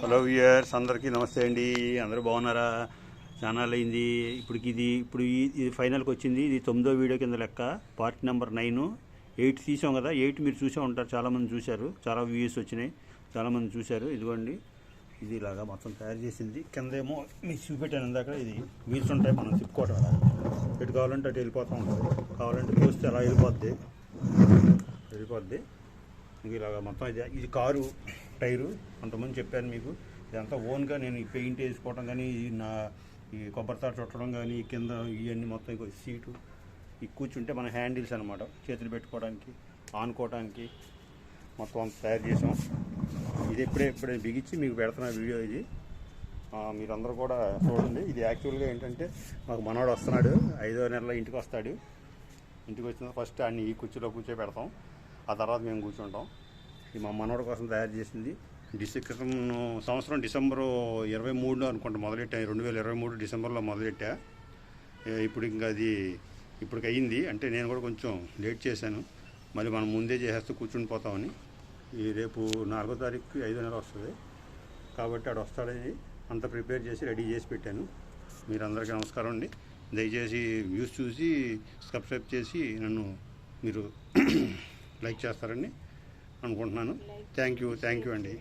Hello viewers అందరికీ నమస్తే అండి. అందరూ బాగున్నారా? ఛానల్ అయింది ఇది ఫైనల్కి వచ్చింది. ఇది 9వ వీడియో కింద లెక్క, పార్ట్ నెంబర్ 9. 8 తీసాం కదా, 8 మీరు చూసే ఉంటారు, చాలామంది చూశారు, చాలా వ్యూస్ వచ్చినాయి, చాలామంది చూశారు. ఇదిగోండి, ఇది ఇలాగా మొత్తం తయారు చేసింది. కిందేమో మీకు చూపెట్టాను ఇందాక, ఇది వీల్స్ ఉంటాయి, మనం తిప్పుకోవటం అలా ఎటు కావాలంటే అటు వెళ్ళిపోతూ ఉంటుంది, కావాలంటే పోస్తే అలా వెళ్ళిపోద్ది. ఇలాగా మొత్తం ఇది కారు టైరు. కొంతమంది చెప్పాను మీకు, ఇదంతా ఓన్గా నేను ఈ పెయింట్ వేసుకోవడం కానీ, ఈ కొబ్బరితాడు చుట్టడం కానీ, కింద ఇవన్నీ మొత్తం సీటు, ఈ కూర్చుంటే మన హ్యాండిల్స్ అనమాట, చేతులు పెట్టుకోవడానికి, ఆనుకోవడానికి మొత్తం అంత తయారు చేసాం. ఇది ఇప్పుడే బిగించి మీకు పెడుతున్న వీడియో ఇది. మీరందరూ కూడా చూడండి. ఇది యాక్చువల్గా ఏంటంటే, మాకు మనవాడు వస్తున్నాడు, 5వ నెలలో ఇంటికి వస్తాడు. ఇంటికి వచ్చిన ఫస్ట్ అన్ని ఈ కుర్చీలో పెడతాం, ఆ తర్వాత మేము కూర్చుంటాం. ఇది మా మనవాడి కోసం తయారు చేసింది. క్రితం సంవత్సరం డిసెంబరు 23 అనుకుంటా మొదలెట్టా, 2023 డిసెంబర్లో మొదలెట్టా. ఇప్పుడు ఇంకా అది ఇప్పటికి అయ్యింది. అంటే నేను కూడా కొంచెం లేట్ చేశాను, మళ్ళీ మనం ముందే చేసేస్తూ కూర్చుని పోతామని. ఈ రేపు 4వ తారీఖు 5వ నెల వస్తుంది కాబట్టి ఆడు వస్తాడని అంతా ప్రిపేర్ చేసి రెడీ చేసి పెట్టాను. మీరందరికీ నమస్కారం అండి. దయచేసి వ్యూస్ చూసి సబ్స్క్రైబ్ చేసి నన్ను మీరు లైక్ చేస్తారని అనుకుంటున్నాను. థ్యాంక్ యూ అండి.